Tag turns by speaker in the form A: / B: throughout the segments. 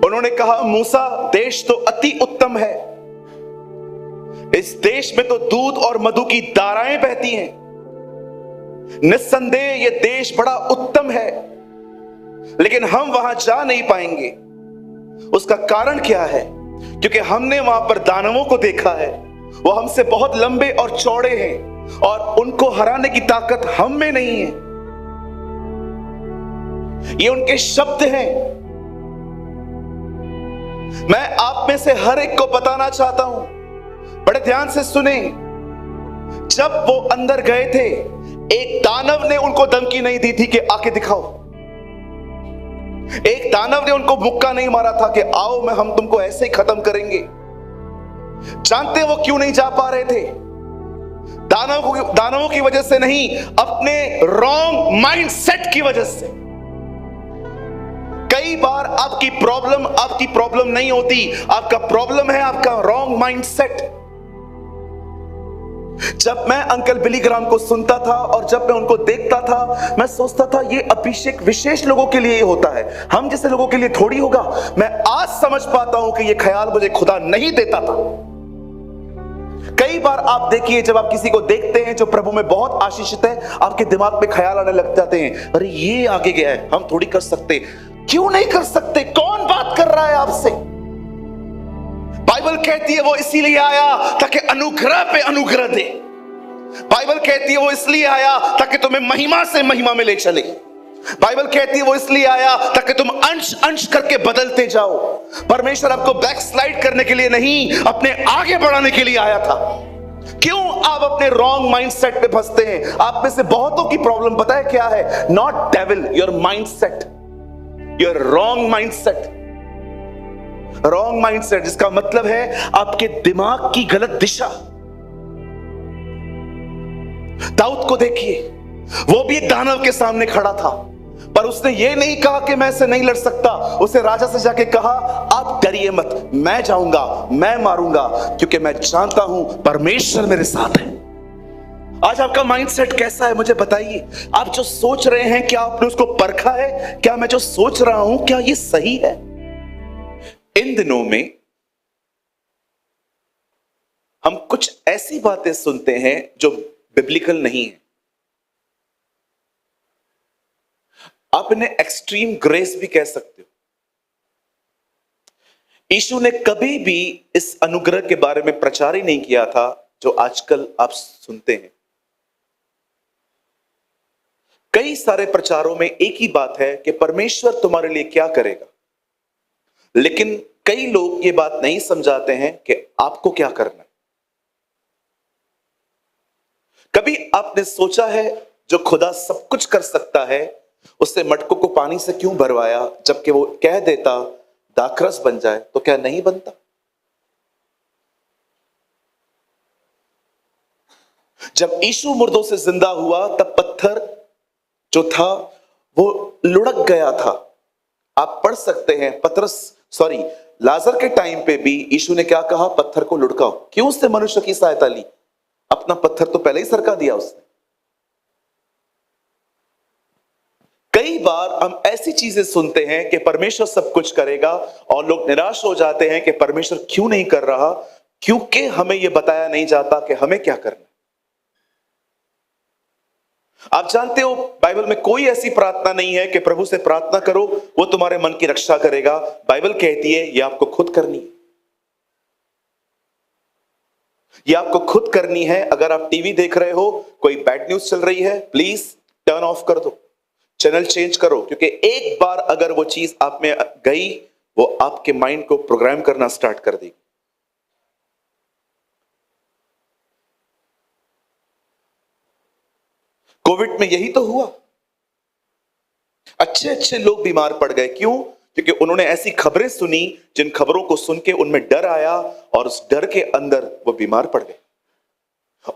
A: उन्होंने कहा, मूसा, देश तो अति उत्तम है, इस देश में तो दूध और मधु की धाराएं बहती हैं, निस्संदेह ये देश बड़ा उत्तम है, लेकिन हम वहां जा नहीं पाएंगे। उसका कारण क्या है? क्योंकि हमने वहां पर दानवों को देखा है, वो हमसे बहुत लंबे और चौड़े हैं और उनको हराने की ताकत हम में नहीं है। ये उनके शब्द हैं। मैं आप में से हर एक को बताना चाहता हूं, बड़े ध्यान से सुने। जब वो अंदर गए थे, एक दानव ने उनको धमकी नहीं दी थी कि आके दिखाओ। एक दानव ने उनको मुक्का नहीं मारा था कि आओ हम तुमको ऐसे ही खत्म करेंगे। जानते वो क्यों नहीं जा पा रहे थे? दानवों की वजह से नहीं, अपने रॉन्ग माइंडसेट की वजह से। कई बार आपकी प्रॉब्लम नहीं होती, आपका प्रॉब्लम है आपका रॉन्ग माइंडसेट। जब मैं अंकल बिली ग्राहम को सुनता था और जब मैं उनको देखता था, मैं सोचता था ये अभिषेक विशेष लोगों के लिए होता है, हम जैसे लोगों के लिए थोड़ी होगा। मैं आज समझ पाता हूं कि ये ख्याल मुझे खुदा नहीं देता था। कई बार आप देखिए, जब आप किसी को देखते हैं जो प्रभु में बहुत आशीषित है, आपके दिमाग में ख्याल आने लग जाते हैं, अरे ये आगे गया है, हम थोड़ी कर सकते। क्यों नहीं कर सकते? कौन बात कर रहा है आपसे? बाइबल कहती है वो इसीलिए आया ताकि अनुग्रह पे अनुग्रह दे। बाइबल कहती है वो इसलिए आया ताकि तुम्हें महिमा से महिमा में ले चले। बाइबल कहती है वो इसलिए आया ताकि तुम अंश अंश करके बदलते जाओ। परमेश्वर आपको बैकस्लाइड करने के लिए नहीं, अपने आगे बढ़ाने के लिए आया था। क्यों आप अपने रॉन्ग माइंडसेट पे फंसते हैं? आप में से बहुतों की प्रॉब्लम पता है क्या है? Not devil, your mindset, your wrong mindset. Wrong mindset जिसका मतलब है आपके दिमाग की गलत दिशा। दाऊद को देखिए, वो भी एक दानव के सामने खड़ा था, पर उसने ये नहीं कहा कि मैं इसे नहीं लड़ सकता। उसने राजा से जाके कहा, आप डरिए मत, मैं जाऊंगा, मैं मारूंगा, क्योंकि मैं जानता हूं परमेश्वर मेरे साथ है। आज आपका माइंडसेट कैसा है मुझे बताइए। आप जो सोच रहे हैं, क्या आपने उसको परखा है? क्या मैं जो सोच रहा हूं, क्या ये सही है? इन दिनों में हम कुछ ऐसी बातें सुनते हैं जो बिब्लिकल नहीं है। आप इन्हें एक्सट्रीम ग्रेस भी कह सकते हो। यीशु ने कभी भी इस अनुग्रह के बारे में प्रचार ही नहीं किया था जो आजकल आप सुनते हैं। कई सारे प्रचारों में एक ही बात है कि परमेश्वर तुम्हारे लिए क्या करेगा, लेकिन कई लोग ये बात नहीं समझाते हैं कि आपको क्या करना है। कभी आपने सोचा है जो खुदा सब कुछ कर सकता है, उससे मटकों को पानी से क्यों भरवाया, जबकि वो कह देता दाखरस बन जाए तो क्या नहीं बनता? जब यीशु मुर्दों से जिंदा हुआ तब पत्थर जो था वो लुढ़क गया था। आप पढ़ सकते हैं लाजर के टाइम पे भी यीशु ने क्या कहा? पत्थर को लुढ़काओ। क्यों उससे मनुष्य की सहायता ली? अपना पत्थर तो पहले ही सरका दिया उसने। कई बार हम ऐसी चीजें सुनते हैं कि परमेश्वर सब कुछ करेगा और लोग निराश हो जाते हैं कि परमेश्वर क्यों नहीं कर रहा, क्योंकि हमें यह बताया नहीं जाता कि हमें क्या करना। आप जानते हो बाइबल में कोई ऐसी प्रार्थना नहीं है कि प्रभु से प्रार्थना करो वो तुम्हारे मन की रक्षा करेगा। बाइबल कहती है ये आपको खुद करनी है। ये आपको खुद करनी है। अगर आप टीवी देख रहे हो, कोई बैड न्यूज चल रही है, प्लीज टर्न ऑफ कर दो, चैनल चेंज करो, क्योंकि एक बार अगर वो चीज आप में गई, वो आपके माइंड को प्रोग्राम करना स्टार्ट कर देगी। कोविड में यही तो हुआ। अच्छे अच्छे लोग बीमार पड़ गए। क्यों? क्योंकि उन्होंने ऐसी खबरें सुनी जिन खबरों को सुन के उनमें डर आया और उस डर के अंदर वो बीमार पड़ गए।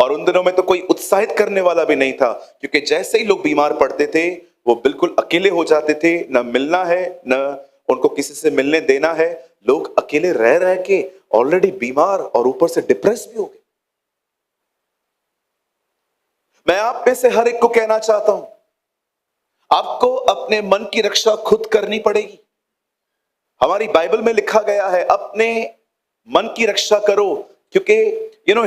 A: और उन दिनों में तो कोई उत्साहित करने वाला भी नहीं था, क्योंकि जैसे ही लोग बीमार पड़ते थे वो बिल्कुल अकेले हो जाते थे। न मिलना है, न उनको किसी से मिलने देना है। लोग अकेले रह रह के ऑलरेडी बीमार और ऊपर से डिप्रेस भी हो गए। मैं आप में से हर एक को कहना चाहता हूं, आपको अपने मन की रक्षा खुद करनी पड़ेगी। हमारी बाइबल में लिखा गया है अपने मन की रक्षा करो, क्योंकि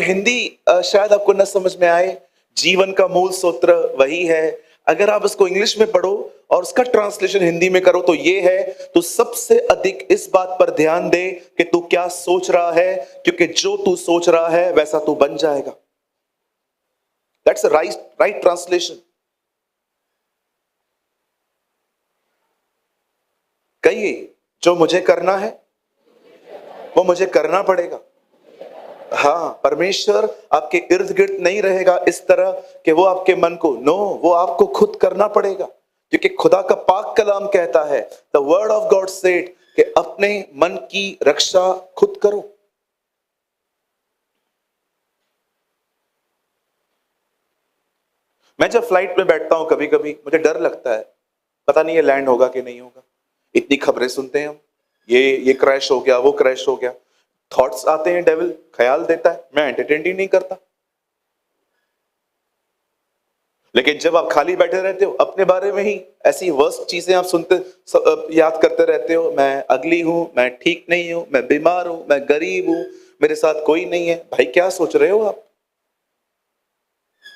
A: हिंदी शायद आपको न समझ में आए, जीवन का मूल सूत्र वही है। अगर आप इसको इंग्लिश में पढ़ो और उसका ट्रांसलेशन हिंदी में करो तो ये है, तू सबसे अधिक इस बात पर ध्यान दे कि तू क्या सोच रहा है, क्योंकि जो तू सोच रहा है वैसा तू बन जाएगा। That's a right translation. कहिए, जो मुझे करना है वो मुझे करना पड़ेगा। हाँ, परमेश्वर आपके इर्द गिर्द नहीं रहेगा इस तरह कि वो आपके मन को, नो, वो आपको खुद करना पड़ेगा, क्योंकि खुदा का पाक कलाम कहता है, the word of God said, कि अपने मन की रक्षा खुद करो। मैं जब फ्लाइट में बैठता हूं कभी कभी मुझे डर लगता है, पता नहीं ये लैंड होगा कि नहीं होगा। इतनी खबरें सुनते हैं हम, ये क्रैश हो गया, वो क्रैश हो गया। थॉट्स आते हैं, डेविल ख्याल देता है, मैं एंटरटेन ही नहीं करता। लेकिन जब आप खाली बैठे रहते हो अपने बारे में ही ऐसी वर्स्ट चीजें आप सुनते, याद करते रहते हो, मैं अगली हूं, मैं ठीक नहीं हूं, मैं बीमार हूं, मैं गरीब हूं, मेरे साथ कोई नहीं है। भाई क्या सोच रहे हो आप?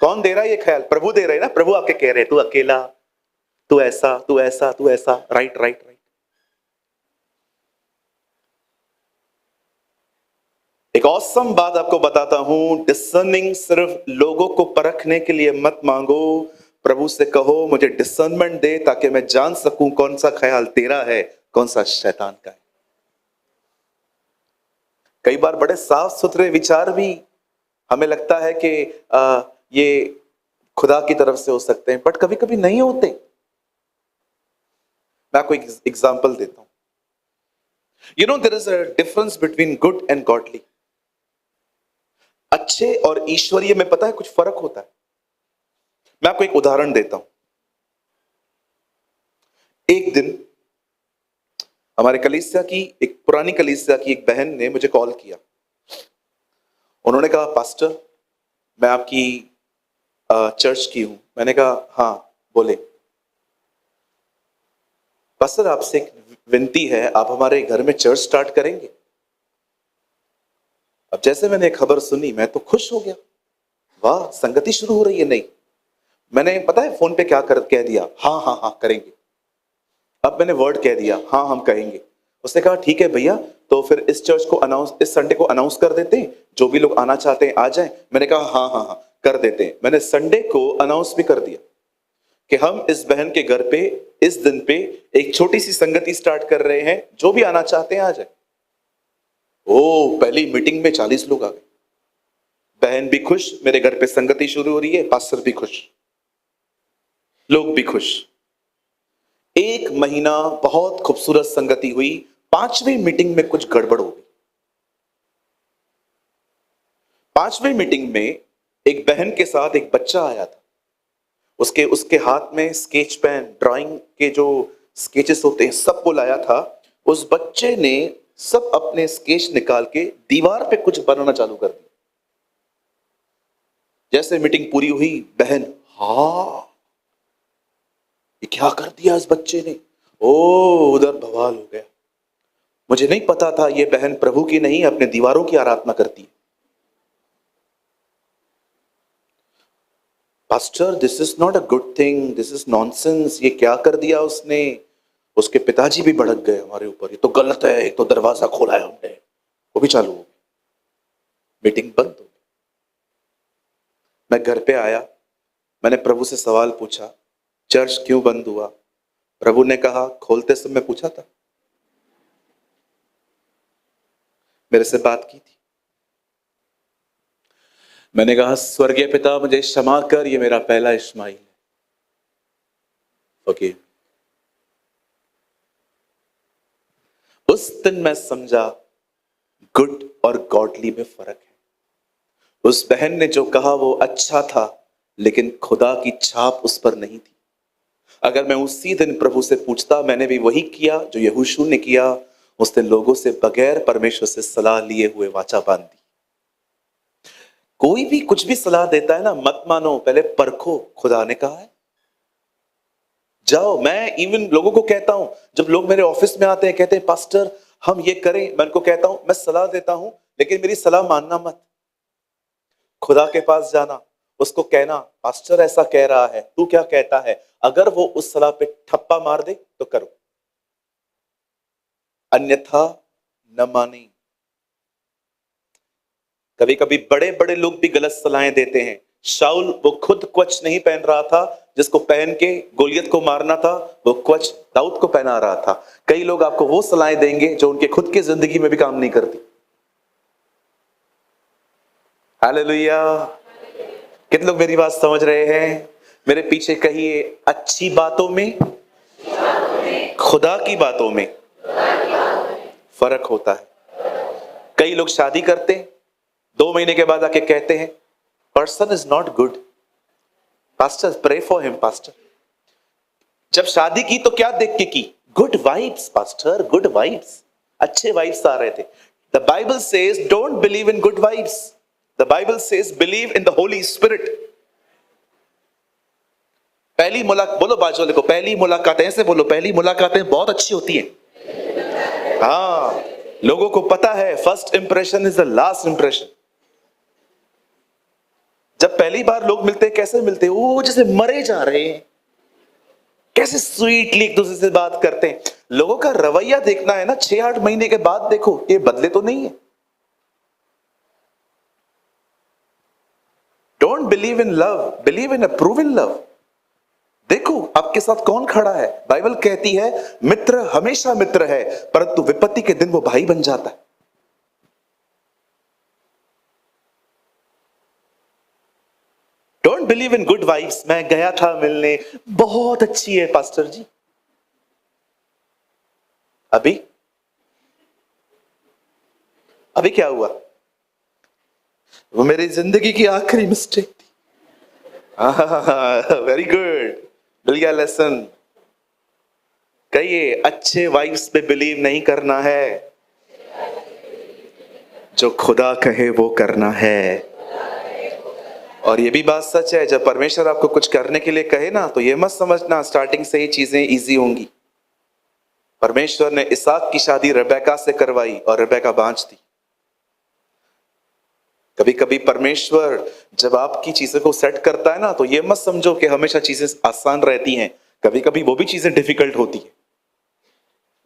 A: कौन दे रहा है ये ख्याल? प्रभु दे रहे हैं ना। प्रभु आपके कह रहे हैं, तू अकेला, तू ऐसा, तू ऐसा, तू ऐसा। Right right right. एक ऑसम बात आपको बताता हूं, डिसर्निंग सिर्फ लोगों को परखने के लिए मत मांगो, प्रभु से कहो मुझे डिसर्नमेंट दे ताकि मैं जान सकूं कौन सा ख्याल तेरा है, कौन सा शैतान का है। कई बार बड़े साफ सुथरे विचार भी हमें लगता है कि ये खुदा की तरफ से हो सकते हैं, बट कभी कभी नहीं होते। मैं आपको एक एग्जांपल देता हूं। There is a difference between good and godly. अच्छे और ईश्वरीय में पता है कुछ फर्क होता है। मैं आपको एक उदाहरण देता हूं। एक दिन हमारे कलीसिया की, एक पुरानी कलीसिया की एक बहन ने मुझे कॉल किया। उन्होंने कहा, पास्टर मैं आपकी चर्च की हूं। मैंने कहा हाँ बोले। पास्टर आपसे एक विनती है, आप हमारे घर में चर्च स्टार्ट करेंगे? अब जैसे मैंने खबर सुनी मैं तो खुश हो गया, वाह संगति शुरू हो रही है। नहीं, मैंने पता है फोन पे क्या कह दिया, हाँ हाँ हाँ करेंगे। अब मैंने वर्ड कह दिया, हाँ हम कहेंगे। उसने कहा ठीक है भैया, तो फिर इस चर्च को इस संडे को अनाउंस कर देते हैं, जो भी लोग आना चाहते हैं आ जाएं। मैंने कहा हाँ हाँ हाँ कर देते हैं। मैंने संडे को अनाउंस भी कर दिया कि हम इस बहन के घर पे इस दिन पे एक छोटी सी संगति स्टार्ट कर रहे हैं, जो भी आना चाहते हैं आ जाए। ओ, पहली मीटिंग में 40 लोग आ गए। बहन भी खुश, मेरे घर पे संगति शुरू हो रही है, पास्टर भी खुश, लोग भी खुश। एक महीना बहुत खूबसूरत संगति हुई। 5वीं मीटिंग में कुछ गड़बड़ हो गई। 5वीं मीटिंग में एक बहन के साथ एक बच्चा आया था। उसके हाथ में स्केच पेन, ड्राइंग के जो स्केचेस होते हैं सब वो लाया था। उस बच्चे ने सब अपने स्केच निकाल के दीवार पे कुछ बनाना चालू कर दिया। जैसे मीटिंग पूरी हुई, बहन, हाँ ये क्या कर दिया इस बच्चे ने, ओ उधर बवाल हो गया। मुझे नहीं पता था ये बहन प्रभु की नहीं अपने दीवारों की आराधना करती है। Pastor this is not a good thing, this is nonsense, ये क्या कर दिया उसने। उसके पिताजी भी भड़क गए हमारे ऊपर, ये तो गलत है, एक तो दरवाजा खोला है हमने। वो भी चालू हो गई, मीटिंग बंद हो गई। मैं घर पे आया, मैंने प्रभु से सवाल पूछा, चर्च क्यों बंद हुआ? प्रभु ने कहा, खोलते समय पूछा था, मेरे से बात की थी। मैंने कहा, स्वर्गीय पिता मुझे क्षमा कर, ये मेरा पहला इस्माइल है, ओके। उस दिन मैं समझा गुड और गॉडली में फर्क है। उस बहन ने जो कहा वो अच्छा था, लेकिन खुदा की छाप उस पर नहीं थी। अगर मैं उसी दिन प्रभु से पूछता, मैंने भी वही किया जो यहोशू ने किया, उसने लोगों से बगैर परमेश्वर से सलाह लिए हुए वाचा बांध दी। कोई भी कुछ भी सलाह देता है ना, मत मानो, पहले परखो, खुदा ने कहा है। जाओ। मैं इवन लोगों को कहता हूं, जब लोग मेरे ऑफिस में आते हैं कहते हैं पास्टर हम ये करें, मैं उनको कहता हूं, मैं सलाह देता हूं लेकिन मेरी सलाह मानना मत। खुदा के पास जाना, उसको कहना पास्टर ऐसा कह रहा है, तू क्या कहता है। अगर वो उस सलाह पे ठप्पा मार दे तो करो, अन्यथा न माने। कभी कभी बड़े बड़े लोग भी गलत सलाहें देते हैं। शाऊल वो खुद कवच नहीं पहन रहा था, जिसको पहन के गोलियत को मारना था, वो कवच दाऊद को पहना रहा था। कई लोग आपको वो सलाहें देंगे जो उनके खुद की जिंदगी में भी काम नहीं करती। हालेलुया। कितने लोग मेरी बात समझ रहे हैं? मेरे पीछे कहिए, अच्छी बातों में, खुदा की बातों में फर्क होता है। कई लोग शादी करते हैं, 2 महीने के बाद आके कहते हैं person is not good, pastor pray for him. Pastor जब शादी की तो क्या देख के की? Good vibes pastor, good vibes, अच्छे वाइब्स आ रहे थे। The Bible says don't believe in good vibes, the Bible says believe in the Holy Spirit. पहली मुलाकात, बोलो बाजू वाले को, पहली मुलाकातें, ऐसे बोलो, पहली मुलाकातें बहुत अच्छी होती हैं। हाँ, लोगों को पता है first impression is the last impression. जब पहली बार लोग मिलते हैं, कैसे मिलते हैं? वो जैसे मरे जा रहे हैं, कैसे स्वीटली एक दूसरे से बात करते हैं। लोगों का रवैया देखना है ना, 6-8 महीने के बाद देखो ये बदले तो नहीं है। Don't believe in love, believe in approve in love. देखो आपके साथ कौन खड़ा है। बाइबल कहती है मित्र हमेशा मित्र है, परंतु विपत्ति के दिन वो भाई बन जाता है। Don't believe in good vibes. मैं गया था मिलने, बहुत अच्छी है पास्टर जी। अभी अभी क्या हुआ? वो मेरी जिंदगी की आखिरी मिस्टेक थी। वेरी गुड, मिल गया लेसन। कहिए, अच्छे वाइब्स पे बिलीव नहीं करना है, जो खुदा कहे वो करना है। और ये भी बात सच है, जब परमेश्वर आपको कुछ करने के लिए कहे ना, तो ये मत समझना स्टार्टिंग से ही चीजें इजी होंगी। परमेश्वर ने इसहाक की शादी रेबेका से करवाई और रेबेका बांझ थी। कभी कभी परमेश्वर जब आपकी चीजों को सेट करता है ना, तो ये मत समझो कि हमेशा चीजें आसान रहती हैं। कभी कभी वो भी चीजें डिफिकल्ट होती है,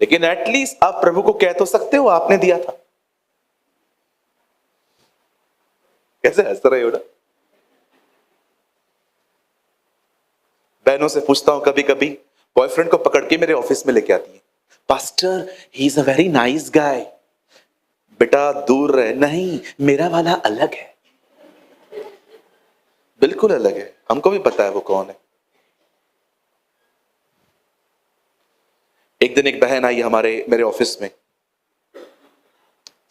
A: लेकिन एटलीस्ट आप प्रभु को कह तो सकते हो आपने दिया था। कैसे हंस रहे हो ना? बहनों से पूछता हूं, कभी कभी बॉयफ्रेंड को पकड़ के मेरे ऑफिस में लेके आती है, pastor he is a very nice guy. बेटा दूर रहे, नहीं मेरा वाला अलग है, बिल्कुल अलग है, हमको भी पता है वो कौन है। एक दिन एक बहन आई मेरे ऑफिस में,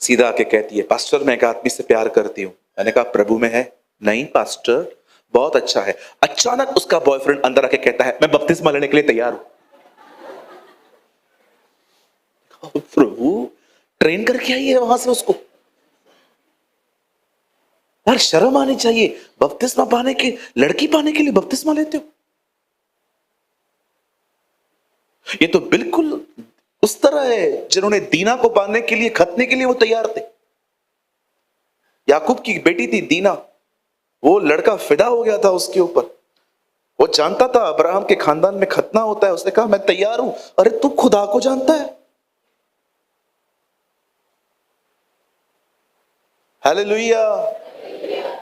A: सीधा आके कहती है पास्टर मैं एक आदमी से प्यार करती हूं। मैंने कहा प्रभु में है? नहीं पास्टर, बहुत अच्छा है। अचानक उसका बॉयफ्रेंड अंदर आके कहता है मैं बपतिस्मा लेने के लिए तैयार हूं। प्रभु ट्रेन करके आई है वहां से उसको, यार शर्म आनी चाहिए। बपतिस्मा पाने के, लड़की पाने के लिए बपतिस्मा लेते हो? ये तो बिल्कुल उस तरह है जिन्होंने दीना को पाने के लिए, खतने के लिए वो तैयार थे। याकूब की बेटी थी दीना, वो लड़का फिदा हो गया था उसके ऊपर। वो जानता था अब्राहम के खानदान में खतना होता है, उसने कहा मैं तैयार हूं। अरे तू खुदा को जानता है। हालेलुया,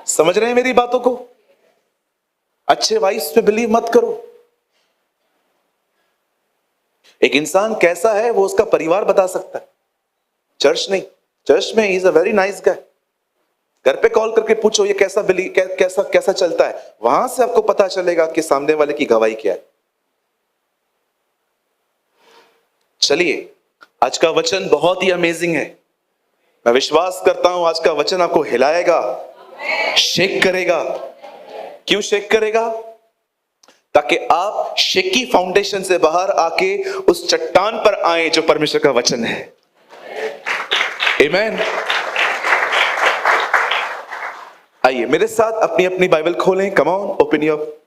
A: समझ रहे हैं मेरी बातों को? अच्छे वाइस पे बिलीव मत करो। एक इंसान कैसा है वो उसका परिवार बता सकता है, चर्च नहीं। चर्च में he is a very nice guy. घर पे कॉल करके पूछो ये कैसा कैसा चलता है, वहां से आपको पता चलेगा कि सामने वाले की गवाही क्या है। चलिए, आज का वचन बहुत ही अमेजिंग है। मैं विश्वास करता हूं आज का वचन आपको हिलाएगा, शेक करेगा। क्यों शेक करेगा? ताकि आप शेकी फाउंडेशन से बाहर आके उस चट्टान पर आए जो परमेश्वर का वचन है। आमीन। आइए मेरे साथ अपनी अपनी बाइबल खोलें। Come on, open your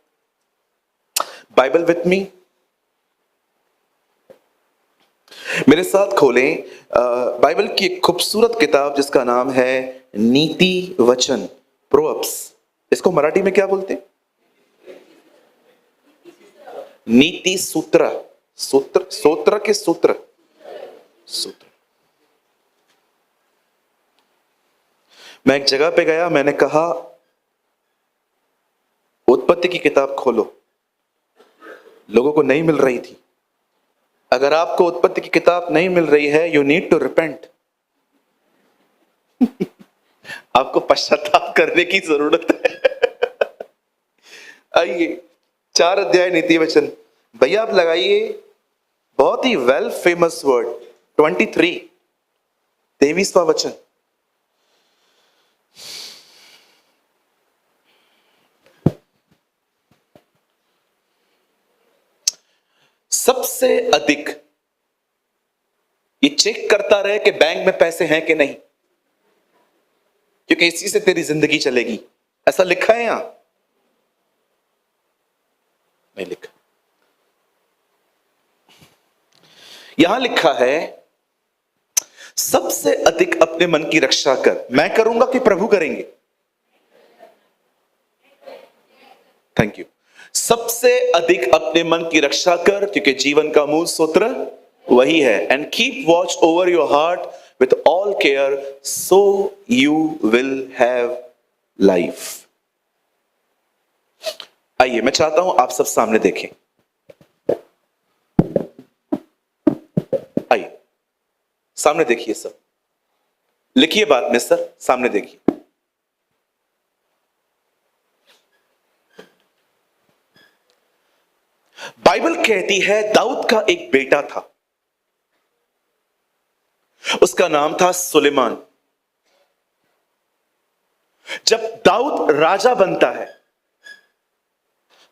A: Bible with me. मेरे साथ खोलें बाइबल की एक खूबसूरत किताब जिसका नाम है नीति वचन, प्रोवर्ब्स। इसको मराठी में क्या बोलते हैं? नीति सूत्र, सूत्र सूत्र के सूत्र सूत्र। मैं एक जगह पे गया, मैंने कहा उत्पत्ति की किताब खोलो, लोगों को नहीं मिल रही थी। अगर आपको उत्पत्ति की किताब नहीं मिल रही है, यू नीड टू रिपेंट। आपको पश्चाताप करने की जरूरत है। आइए 4 अध्याय नीति वचन, भैया आप लगाइए, बहुत ही वेल फेमस वर्ड 23, 23वां वचन। सबसे अधिक ये चेक करता रहे कि बैंक में पैसे हैं कि नहीं, क्योंकि इसी से तेरी जिंदगी चलेगी। ऐसा लिखा है यहां? नहीं लिखा। यहां लिखा है सबसे अधिक अपने मन की रक्षा कर। मैं करूंगा कि प्रभु करेंगे? Thank you. सबसे अधिक अपने मन की रक्षा कर, क्योंकि जीवन का मूल सूत्र वही है। And keep watch over your heart with all care, so you will have life. आइए, मैं चाहता हूं आप सब सामने देखें। आइए सामने देखिए, सब लिखिए बाद में सर, सामने देखिए। बाइबल कहती है दाऊद का एक बेटा था, उसका नाम था सुलेमान। जब दाऊद राजा बनता है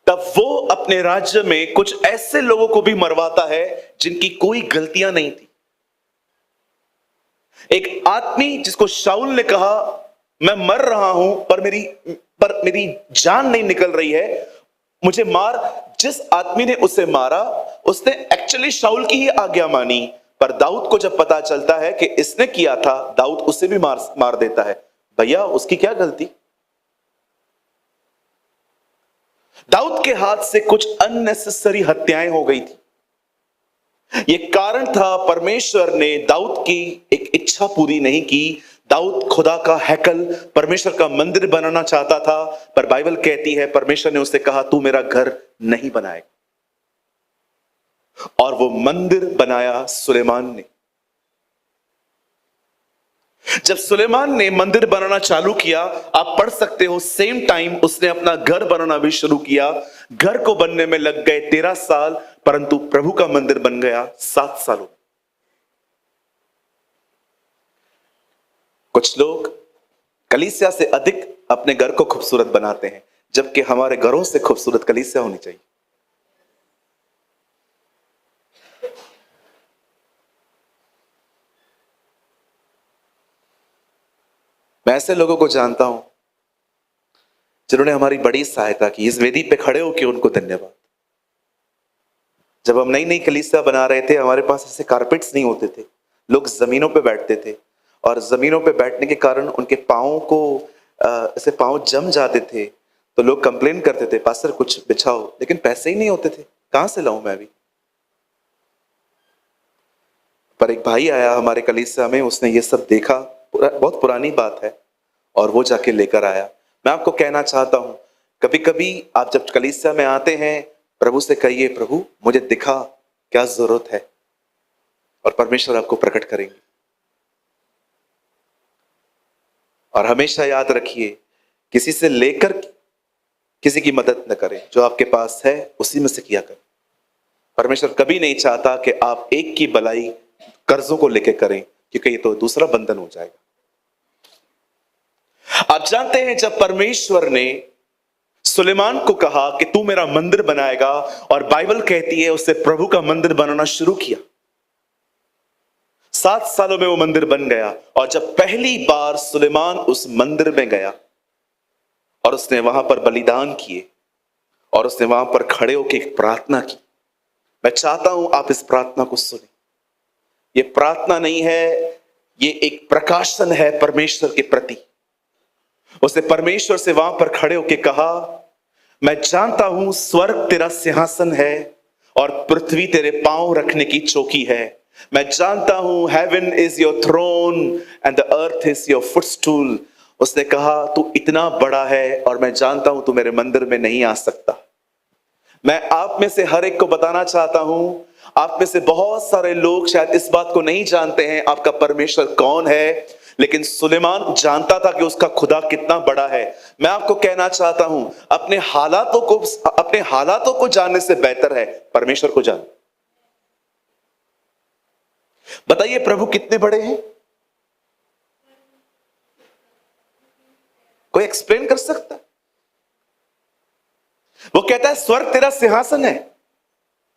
A: तब वो अपने राज्य में कुछ ऐसे लोगों को भी मरवाता है जिनकी कोई गलतियां नहीं थी। एक आदमी जिसको शाऊल ने कहा मैं मर रहा हूं पर मेरी जान नहीं निकल रही है, मुझे मार। जिस आदमी ने उसे मारा उसने एक्चुअली शाऊल की ही आज्ञा मानी, पर दाऊद को जब पता चलता है कि इसने किया था, दाऊद उसे भी मार देता है। भैया उसकी क्या गलती? दाऊद के हाथ से कुछ अननेसेसरी हत्याएं हो गई थी। यह कारण था परमेश्वर ने दाऊद की एक इच्छा पूरी नहीं की। दाऊद खुदा का हैकल, परमेश्वर का मंदिर बनाना चाहता था, पर बाइबल कहती है परमेश्वर ने उससे कहा तू मेरा घर नहीं बनाएगा, और वो मंदिर बनाया सुलेमान ने। जब सुलेमान ने मंदिर बनाना चालू किया, आप पढ़ सकते हो, सेम टाइम उसने अपना घर बनाना भी शुरू किया। घर को बनने में लग गए 13 साल, परंतु प्रभु का मंदिर बन गया 7 सालों। कुछ लोग कलीसिया से अधिक अपने घर को खूबसूरत बनाते हैं, जबकि हमारे घरों से खूबसूरत कलीसिया होनी चाहिए। मैं ऐसे लोगों को जानता हूं जिन्होंने हमारी बड़ी सहायता की। इस वेदी पे खड़े होकर उनको धन्यवाद। जब हम नई नई कलीसिया बना रहे थे, हमारे पास ऐसे कारपेट्स नहीं होते थे, लोग जमीनों पे बैठते थे, और जमीनों पे बैठने के कारण उनके पाँव को ऐसे पाँव जम जाते थे, तो लोग कंप्लेन करते थे पास्टर कुछ बिछाओ, लेकिन पैसे ही नहीं होते थे, कहां से लाऊं मैं भी। पर एक भाई आया हमारे कलीसिया में, उसने ये सब देखा, बहुत पुरानी बात है, और वो जाके लेकर आया। मैं आपको कहना चाहता हूं, कभी कभी आप जब कलीसिया में आते हैं, प्रभु से कहिए प्रभु मुझे दिखा क्या जरूरत है, और परमेश्वर आपको प्रकट करेंगे। और हमेशा याद रखिए, किसी से लेकर किसी की मदद न करें, जो आपके पास है उसी में से किया करें। परमेश्वर कभी नहीं चाहता कि आप एक की भलाई कर्जों को लेकर करें, क्योंकि ये तो दूसरा बंधन हो जाएगा। आप जानते हैं जब परमेश्वर ने सुलेमान को कहा कि तू मेरा मंदिर बनाएगा, और बाइबल कहती है उससे प्रभु का मंदिर बनाना शुरू किया। 7 सालों में वो मंदिर बन गया। और जब पहली बार सुलेमान उस मंदिर में गया और उसने वहां पर बलिदान किए, और उसने वहां पर खड़े होकर एक प्रार्थना की, मैं चाहता हूं आप इस प्रार्थना को सुने। ये प्रार्थना नहीं है, ये एक प्रकाशन है परमेश्वर के प्रति। उसने परमेश्वर से वहां पर खड़े होकर कहा, मैं जानता हूं स्वर्ग तेरा सिंहासन है और पृथ्वी तेरे पांव रखने की चौकी है। मैं जानता हूं heaven is your throne and the earth is your footstool. उसने कहा तू इतना बड़ा है और मैं जानता हूं तू मेरे मंदिर में नहीं आ सकता। मैं आप में से हर एक को बताना चाहता हूं, आप में से बहुत सारे लोग शायद इस बात को नहीं जानते हैं आपका परमेश्वर कौन है, लेकिन सुलेमान जानता था कि उसका खुदा कितना बड़ा है। मैं आपको कहना चाहता हूं, अपने हालातों को जानने से बेहतर है परमेश्वर को जान। बताइए प्रभु कितने बड़े हैं? कोई एक्सप्लेन कर सकता? वो कहता है स्वर्ग तेरा सिंहासन है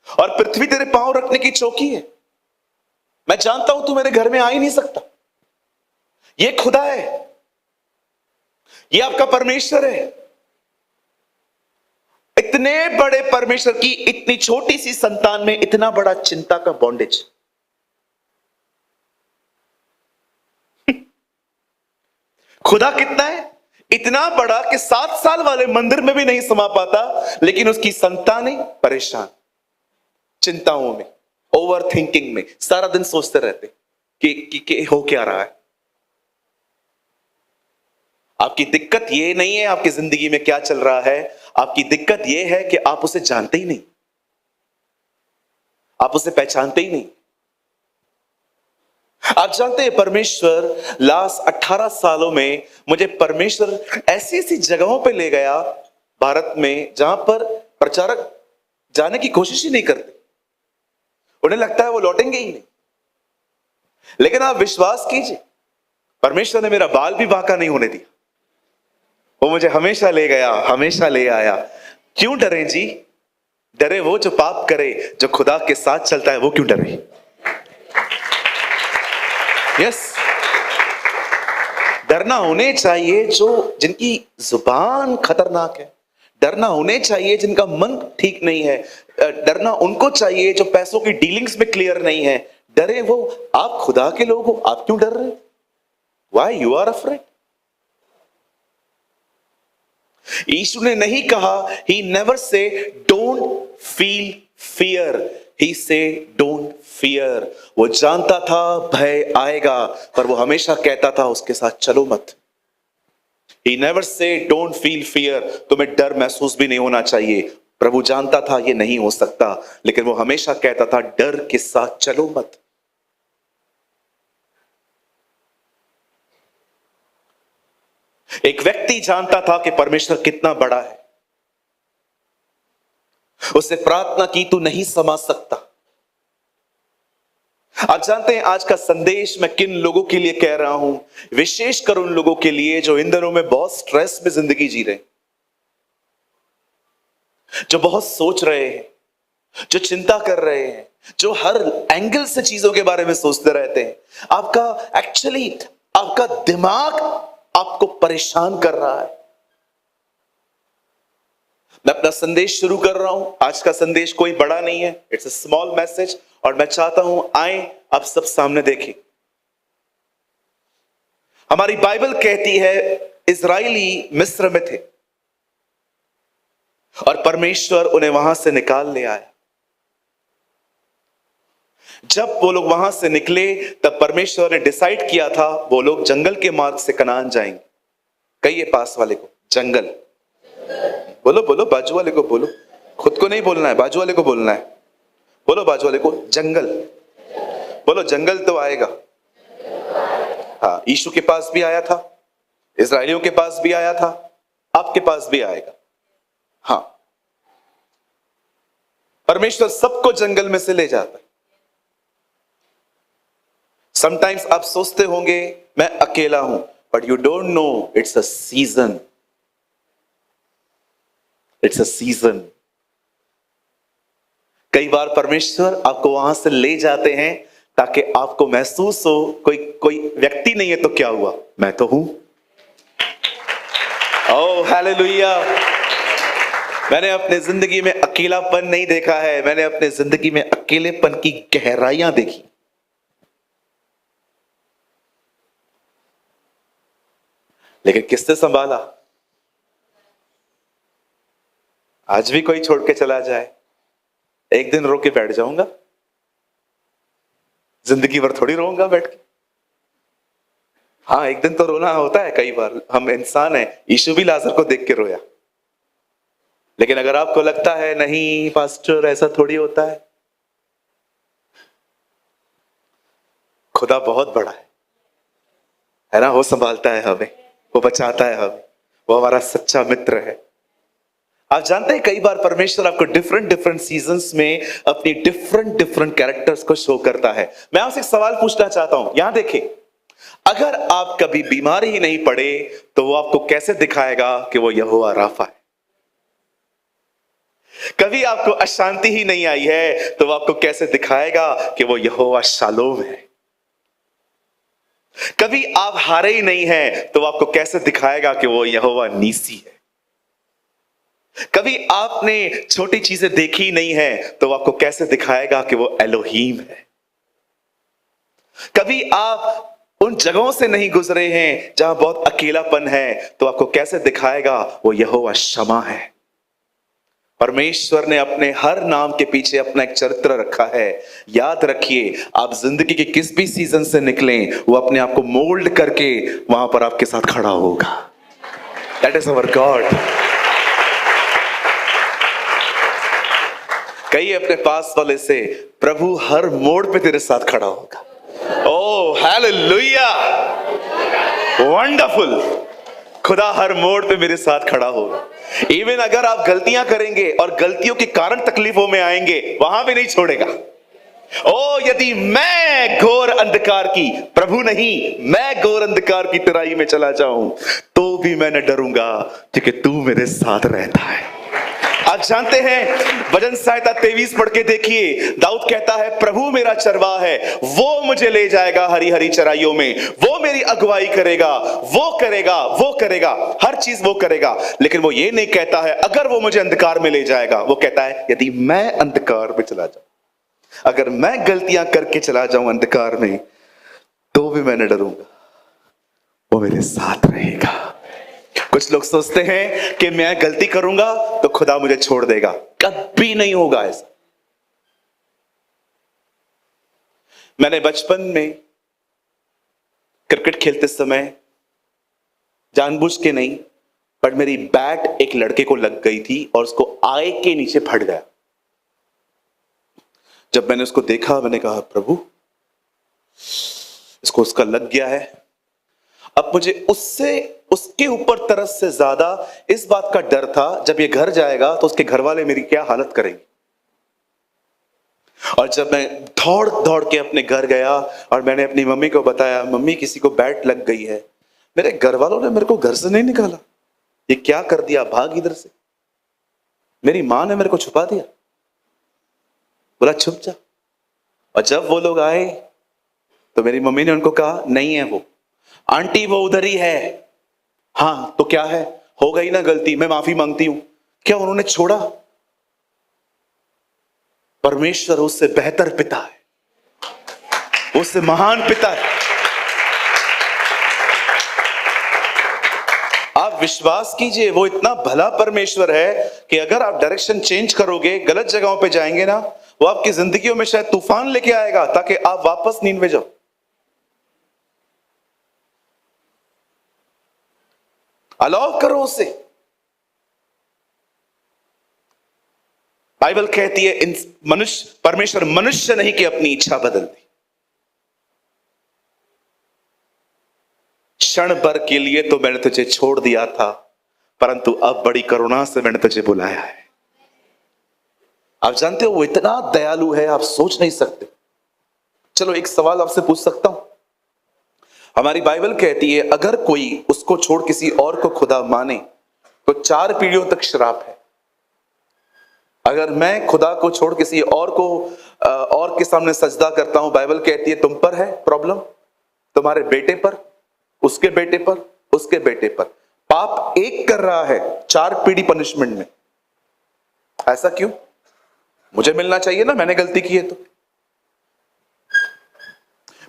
A: और पृथ्वी तेरे पांव रखने की चौकी है। मैं जानता हूं तू मेरे घर में आ ही नहीं सकता। ये खुदा है, ये आपका परमेश्वर है। इतने बड़े परमेश्वर की इतनी छोटी सी संतान में इतना बड़ा चिंता का बॉन्डेज। खुदा कितना है? इतना बड़ा कि 7 साल वाले मंदिर में भी नहीं समा पाता, लेकिन उसकी संतानें परेशान, चिंताओं में, ओवर थिंकिंग में, सारा दिन सोचते रहते कि हो क्या रहा है। आपकी दिक्कत ये नहीं है आपकी जिंदगी में क्या चल रहा है, आपकी दिक्कत ये है कि आप उसे जानते ही नहीं, आप उसे पहचानते ही नहीं। आप जानते हैं परमेश्वर लास्ट 18 सालों में मुझे परमेश्वर ऐसी ऐसी जगहों पे ले गया भारत में जहां पर प्रचारक जाने की कोशिश ही नहीं करते, उन्हें लगता है वो लौटेंगे ही नहीं। लेकिन आप विश्वास कीजिए, परमेश्वर ने मेरा बाल भी बांका नहीं होने दिया। वो मुझे हमेशा ले गया, हमेशा ले आया। क्यों डरे जी? डरे वो जो पाप करे, जो खुदा के साथ चलता है वो क्यों डरे? यस, डरना होने चाहिए जिनकी जुबान खतरनाक है, डरना होने चाहिए जिनका मन ठीक नहीं है, डरना उनको चाहिए जो पैसों की डीलिंग्स में क्लियर नहीं है। डरे वो। आप खुदा के लोग हो, आप क्यों डर रहे? Why you are afraid? Yeshu ने नहीं कहा, he never say don't feel fear, he say don't fear. वो जानता था भय आएगा, पर वो हमेशा कहता था उसके साथ चलो मत। ही never say don't feel fear, तुम्हें डर महसूस भी नहीं होना चाहिए। प्रभु जानता था ये नहीं हो सकता, लेकिन वो हमेशा कहता था डर के साथ चलो मत। एक व्यक्ति जानता था कि परमेश्वर कितना बड़ा है। उससे प्रार्थना की, तू नहीं समझ सकता। आप जानते हैं आज का संदेश मैं किन लोगों के लिए कह रहा हूं? विशेषकर उन लोगों के लिए जो इन दिनों में बहुत स्ट्रेस में जिंदगी जी रहे हैं, जो बहुत सोच रहे हैं, जो चिंता कर रहे हैं, जो हर एंगल से चीजों के बारे में सोचते रहते हैं। आपका दिमाग आपको परेशान कर रहा है। मैं अपना संदेश शुरू कर रहा हूं। आज का संदेश कोई बड़ा नहीं है, इट्स अ स्मॉल मैसेज, और मैं चाहता हूं आए आप सब सामने देखें। हमारी बाइबल कहती है इजराइली मिस्र में थे और परमेश्वर उन्हें वहां से निकाल ले आया। जब वो लोग वहां से निकले तब परमेश्वर ने डिसाइड किया था वो लोग जंगल के मार्ग से कनान जाएंगे। कहिए पास वाले को जंगल। बोलो बोलो, बाजू वाले को बोलो, खुद को नहीं बोलना है, बाजू वाले को बोलना है। बोलो बाजू वाले को जंगल। बोलो जंगल तो आएगा। हाँ, यीशु के पास भी आया था, इजराइलियों के पास भी आया था, आपके पास भी आएगा। हाँ, परमेश्वर सबको जंगल में से ले जाता है। समटाइम्स आप सोचते होंगे मैं अकेला हूं, but you don't know it's a season. It's a season. कई बार परमेश्वर आपको वहां से ले जाते हैं ताकि आपको महसूस हो कोई व्यक्ति नहीं है तो क्या हुआ, मैं तो हूं। Oh hallelujah. मैंने अपने जिंदगी में अकेलापन नहीं देखा है, मैंने अपने जिंदगी में अकेलेपन की गहराइयां देखी। लेकिन किसने संभाला? आज भी कोई छोड़ के चला जाए, एक दिन रो के बैठ जाऊंगा, जिंदगी भर थोड़ी रोऊंगा बैठ के। हाँ, एक दिन तो रोना होता है, कई बार हम इंसान हैं, यीशु भी लाजर को देख के रोया। लेकिन अगर आपको लगता है नहीं पास्टर ऐसा थोड़ी होता खुदा बहुत बड़ा है ना, वो संभालता है हमें, वो बचाता है हमें, वो हमारा सच्चा मित्र है। आप जानते हैं कई बार परमेश्वर आपको डिफरेंट डिफरेंट सीजन्स में अपनी डिफरेंट डिफरेंट कैरेक्टर्स को शो करता है। मैं आपसे एक सवाल पूछना चाहता हूं, यहां देखें, अगर आप कभी बीमार ही नहीं पड़े तो वो आपको कैसे दिखाएगा कि वो यहोवा राफा है? कभी आपको अशांति ही नहीं आई है तो वो आपको कैसे दिखाएगा कि वो यहोवा शालोम है? कभी आप हारे ही नहीं हैं तो वो आपको कैसे दिखाएगा कि वो यहोवा नीसी है? कभी आपने छोटी चीजें देखी नहीं है तो वो आपको कैसे दिखाएगा कि वो एलोहीम है? कभी आप उन जगहों से नहीं गुजरे हैं जहां बहुत अकेलापन है तो आपको कैसे दिखाएगा वो यहोवा शमा है? परमेश्वर ने अपने हर नाम के पीछे अपना एक चरित्र रखा है। याद रखिए, आप जिंदगी के किस भी सीजन से निकलें, वो अपने आप को मोल्ड करके वहां पर आपके साथ खड़ा होगा। That is our God. कहिए अपने पास वाले से, प्रभु हर मोड़ पे तेरे साथ खड़ा होगा। Oh hallelujah, wonderful. खुदा हर मोड़ पे मेरे साथ खड़ा होगा। इवन अगर आप गलतियां करेंगे और गलतियों के कारण तकलीफों में आएंगे, वहां भी नहीं छोड़ेगा। ओ यदि मैं घोर अंधकार की, प्रभु नहीं, मैं घोर अंधकार की तराई में चला जाऊं तो भी मैं न डरूंगा क्योंकि तू मेरे साथ रहता है। आप जानते हैं, भजन संहिता 23 पढ़ के देखिए, दाऊद कहता है प्रभु मेरा चरवाहा है, वो मुझे ले जाएगा हरी हरी चराइयों में, वो मेरी अगुवाई करेगा, वो करेगा, वो करेगा, हर चीज वो करेगा। लेकिन वो ये नहीं कहता है अगर वो मुझे अंधकार में ले जाएगा, वो कहता है यदि मैं अंधकार में चला जाऊं, अगर मैं गलतियां करके चला जाऊं अंधकार में, तो भी मैं न डरूंगा, वो मेरे साथ रहेगा। कुछ लोग सोचते हैं कि मैं गलती करूंगा तो खुदा मुझे छोड़ देगा, कभी नहीं होगा ऐसा। मैंने बचपन में क्रिकेट खेलते समय जानबूझ के नहीं, पर मेरी बैट एक लड़के को लग गई थी और उसको आय के नीचे फट गया। जब मैंने उसको देखा, मैंने कहा प्रभु इसको उसका लग गया है। अब मुझे उसके ऊपर तरस से ज्यादा इस बात का डर था, जब ये घर जाएगा तो उसके घर वाले मेरी क्या हालत करेंगे। और जब मैं दौड़ दौड़ के अपने घर गया और मैंने अपनी मम्मी को बताया, मम्मी किसी को बैट लग गई है, मेरे घर वालों ने मेरे को घर से नहीं निकाला, ये क्या कर दिया, भाग इधर से। मेरी मां ने मेरे को छुपा दिया, बोला छुप जा। और जब वो लोग आए तो मेरी मम्मी ने उनको कहा नहीं है वो, आंटी वो उधर ही है। हाँ तो क्या है, हो गई ना गलती, मैं माफी मांगती हूं। क्या उन्होंने छोड़ा? परमेश्वर उससे बेहतर पिता है, उससे महान पिता है। आप विश्वास कीजिए, वो इतना भला परमेश्वर है कि अगर आप डायरेक्शन चेंज करोगे, गलत जगहों पे जाएंगे ना, वो आपकी जिंदगियों में शायद तूफान लेके आएगा ताकि आप वापस नींद में जाओ। अलाउ करो उसे। बाइबल कहती है परमेश्वर मनुष्य नहीं कि अपनी इच्छा बदल दी। क्षण भर के लिए तो मैंने तुझे छोड़ दिया था, परंतु अब बड़ी करुणा से मैंने तुझे बुलाया है। आप जानते हो वो इतना दयालु है, आप सोच नहीं सकते। चलो एक सवाल आपसे पूछ सकता हूं। हमारी बाइबल कहती है अगर कोई उसको छोड़ किसी और को खुदा माने तो 4 पीढ़ियों तक श्राप है। अगर मैं खुदा को छोड़ किसी और को और के सामने सजदा करता हूं, बाइबल कहती है तुम पर है प्रॉब्लम, तुम्हारे बेटे पर, उसके बेटे पर, उसके बेटे पर। पाप एक कर रहा है, 4 पीढ़ी पनिशमेंट में। ऐसा क्यों? मुझे मिलना चाहिए ना, मैंने गलती की है तो।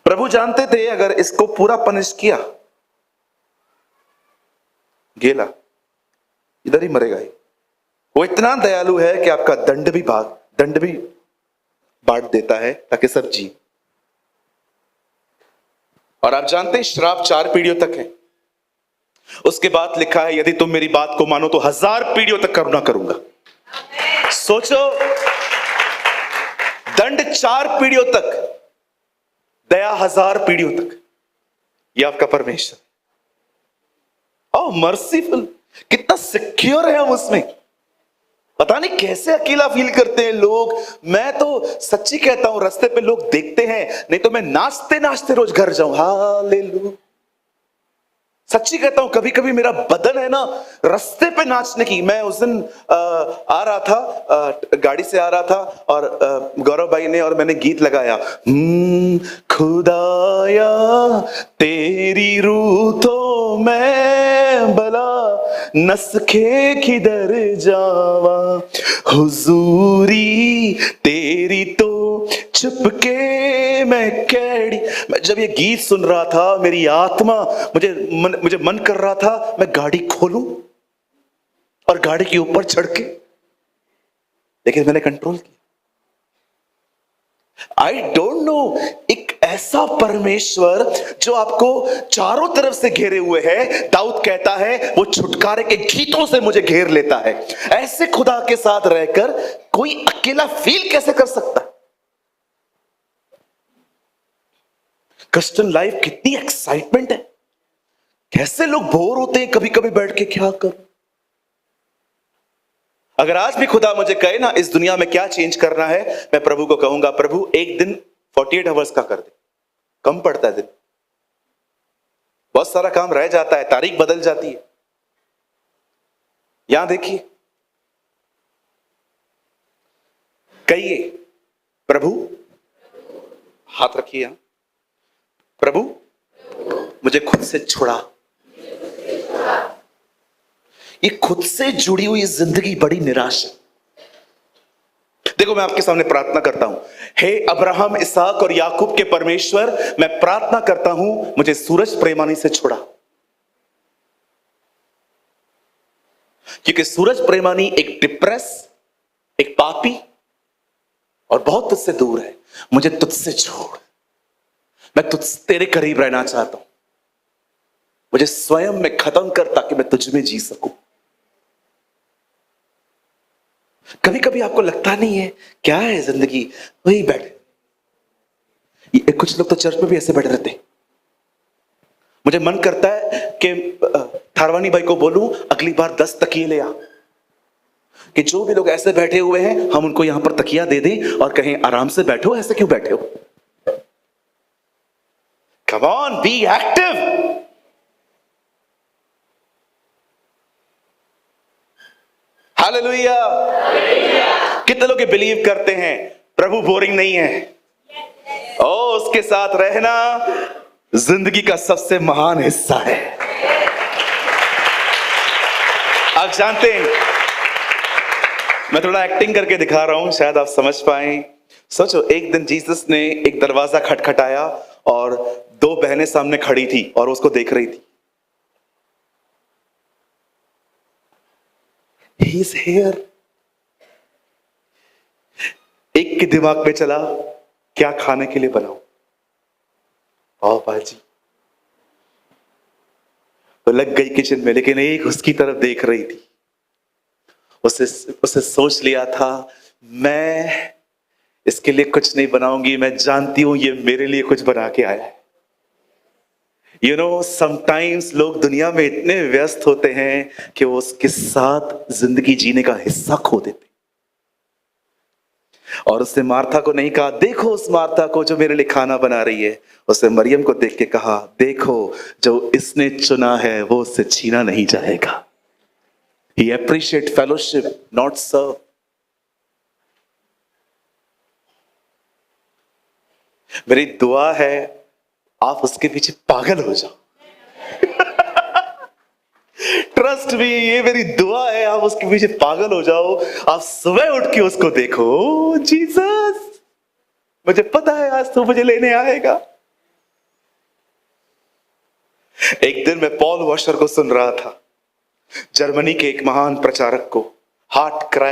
A: प्रभु जानते थे अगर इसको पूरा पनिश किया गेला, इधर ही मरेगा ही। वो इतना दयालु है कि आपका दंड भी बांट देता है ताकि सब जी। और आप जानते हैं श्राप 4 पीढ़ियों तक है। उसके बाद लिखा है यदि तुम मेरी बात को मानो तो 1000 पीढ़ियों तक करुणा करूंगा। सोचो, दंड 4 पीढ़ियों तक, दया 1000 पीढ़ियों तक। यह आपका परमेश्वर, ओ मर्सीफुल, कितना सिक्योर है हम उसमें। पता नहीं कैसे अकेला फील करते हैं लोग। मैं तो सच्ची कहता हूं, रास्ते पे लोग देखते हैं, नहीं तो मैं नाचते नाचते रोज घर जाऊं, हालेलुया। सच्ची कहता हूं, कभी कभी मेरा बदन है ना रास्ते पे नाचने की। मैं उस दिन आ रहा था, गाड़ी से आ रहा था, और गौरव भाई ने और मैंने गीत लगाया, खुदाया तेरी रूह तो मैं भला नसखे किधर जावा, हुजूरी तेरी तो चुपके मैं कैडी। मैं जब ये गीत सुन रहा था, मेरी आत्मा, मुझे मन कर रहा था मैं गाड़ी खोलूं और गाड़ी के ऊपर चढ़ के, लेकिन मैंने कंट्रोल किया। आई डोंट नो, एक ऐसा परमेश्वर जो आपको चारों तरफ से घेरे हुए है। दाऊद कहता है वो छुटकारे के गीतों से मुझे घेर लेता है। ऐसे खुदा के साथ रहकर कोई अकेला फील कैसे कर सकता? क्रिश्चियन लाइफ कितनी एक्साइटमेंट है। कैसे लोग बोर होते हैं कभी कभी बैठ के, क्या करूं। अगर आज भी खुदा मुझे कहे ना इस दुनिया में क्या चेंज करना है, मैं प्रभु को कहूंगा, प्रभु एक दिन 48 आवर्स का कर दे। कम पड़ता है दिन, बहुत सारा काम रह जाता है, तारीख बदल जाती है। यहां देखिए, कहिए प्रभु, हाथ रखिए यहां, प्रभु मुझे खुद से छुड़ा। ये खुद से जुड़ी हुई जिंदगी बड़ी निराश है। देखो, मैं आपके सामने प्रार्थना करता हूं, हे अब्राहम, इसहाक और याकूब के परमेश्वर, मैं प्रार्थना करता हूं मुझे सूरज प्रेमानी से छुड़ा। क्योंकि सूरज प्रेमानी एक डिप्रेस, एक पापी और बहुत तुझसे दूर है। मुझे तुझसे छोड़, मैं तेरे करीब रहना चाहता हूं। मुझे स्वयं में खत्म कर ताकि मैं तुझ में जी सकूं। कभी कभी आपको लगता नहीं है क्या है जिंदगी, वही बैठे। कुछ लोग तो चर्च में भी ऐसे बैठे रहते हैं। मुझे मन करता है कि थारवानी भाई को बोलूं अगली बार 10 तकिए ले आ, कि जो भी लोग ऐसे बैठे हुए हैं हम उनको यहां पर तकिया दे दें और कहें आराम से बैठो, ऐसे क्यों बैठे हो। Come on, be active. Hallelujah. कितने लोग बिलीव करते हैं प्रभु बोरिंग नहीं है? ओ, उसके साथ रहना जिंदगी का सबसे महान हिस्सा है। आप जानते हैं, मैं थोड़ा एक्टिंग करके दिखा रहा हूं, शायद आप समझ पाए। सोचो, एक दिन जीसस ने एक दरवाजा खटखटाया और 2 बहनें सामने खड़ी थी और उसको देख रही थी। He is here। एक के दिमाग में चला क्या खाने के लिए बनाऊं, पाव भाजी, तो लग गई किचन में, लेकिन एक उसकी तरफ देख रही थी। उसे सोच लिया था मैं इसके लिए कुछ नहीं बनाऊंगी, मैं जानती हूं ये मेरे लिए कुछ बना के आया है। You know, sometimes लोग दुनिया में इतने व्यस्त होते हैं कि वो उसके साथ जिंदगी जीने का हिस्सा खो देते। और उसने मार्था को नहीं कहा देखो उस मार्था को जो मेरे लिए खाना बना रही है। उसने मरियम को देख के कहा देखो जो इसने चुना है वो उससे छीना नहीं जाएगा। He appreciate fellowship, not serve। मेरी दुआ है आप उसके पीछे पागल हो जाओ। ट्रस्ट मी, ये मेरी दुआ है, आप उसके पीछे पागल हो जाओ। आप सुबह उठ के उसको देखो, जीसस मुझे पता है आज तो मुझे लेने आएगा। एक दिन मैं पॉल वॉशर को सुन रहा था। जर्मनी के एक महान प्रचारक को हार्ट क्राई